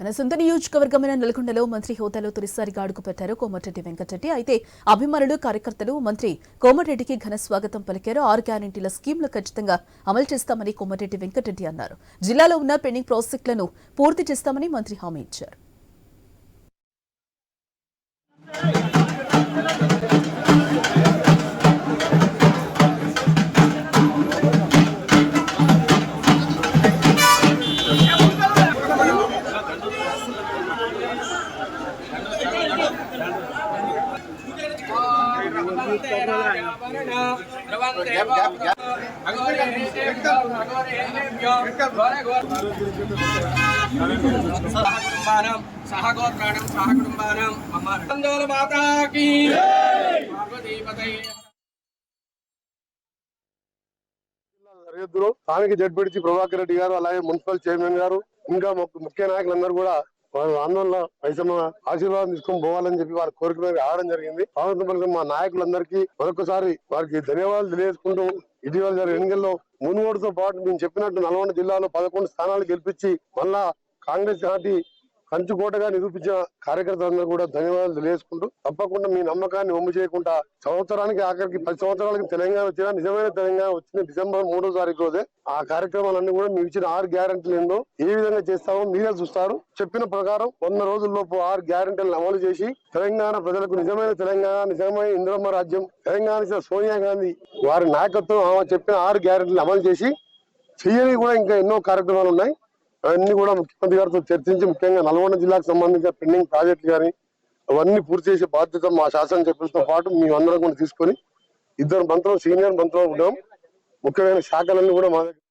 తన సొంత నియోజకవర్గమైన నల్గొండలో మంత్రి హోదాలో తొలిసారిగా అడుగుపెట్టారు కోమటిరెడ్డి వెంకటరెడ్డి. అయితే అభిమానులు, కార్యకర్తలు మంత్రి కోమటిరెడ్డికి ఘన స్వాగతం పలికారు. 6 గ్యారెంటీల స్కీమ్లు ఖచ్చితంగా అమలు చేస్తామని కోమటిరెడ్డి వెంకటరెడ్డి అన్నారు. జిల్లాలో ఉన్న పెండింగ్ ప్రాజెక్టులను పూర్తి చేస్తామని మంత్రి హామీ ఇచ్చారు. సహగోత్రాణం సహకుటుంబానం మంగళ మాతాకి స్థానిక జడ్పీటీసీ ప్రభాకర్ రెడ్డి గారు, అలాగే మున్సిపల్ చైర్మన్ గారు, ఇంకా ముఖ్య నాయకులందరూ కూడా వారు ఆందోళన పైసమ్మ ఆశీర్వాదం తీసుకొని పోవాలని చెప్పి వారి కోరిక మీద రావడం జరిగింది. స్వాగతం మా నాయకులందరికీ మరొకసారి వారికి ధన్యవాదాలు తెలియజేసుకుంటూ, ఇటీవల జరిగిన ఎన్నికల్లో మునుగోడుతో పాటు మేము చెప్పినట్టు నల్గొండ జిల్లాలో 11 స్థానాలు గెలిపించి మళ్ళా కాంగ్రెస్ పార్టీ కంచుకోటగా నిరూపించిన కార్యకర్తలందరూ కూడా ధన్యవాదాలు తెలియజేసుకుంటూ, తప్పకుండా మీ నమ్మకాన్ని ఒమ్ము చేయకుండా సంవత్సరానికి ఆఖరికి 10 సంవత్సరాలకి తెలంగాణ వచ్చినా నిజమైన తెలంగాణ వచ్చింది డిసెంబర్ 3వ తారీఖు రోజే. ఆ కార్యక్రమాలన్నీ కూడా మేము ఇచ్చిన 6 గ్యారెంటీలు ఏందో ఏ విధంగా చేస్తామో మీరే చూస్తారు. చెప్పిన ప్రకారం 100 రోజుల్లోపు 6 గ్యారెంటీలను అమలు చేసి తెలంగాణ ప్రజలకు నిజమైన తెలంగాణ, నిజమైన ఇందిరమ్మ రాజ్యం, తెలంగాణ సోనియా గాంధీ వారి నాయకత్వం ఆమె చెప్పిన 6 గ్యారెంటీలు అమలు చేసి చేయని కూడా ఇంకా ఎన్నో కార్యక్రమాలు ఉన్నాయి. అవన్నీ కూడా ముఖ్యమంత్రి గారితో చర్చించి, ముఖ్యంగా నల్గొండ జిల్లాకు సంబంధించిన పెండింగ్ ప్రాజెక్టులు కానీ అవన్నీ పూర్తి చేసే బాధ్యత మా శాసనసభ్యులతో పాటు మేమందరం కూడా తీసుకొని 2 మంత్రులు, సీనియర్ మంత్రులు ఉన్నాం. ముఖ్యమైన శాఖలన్నీ కూడా మా దగ్గర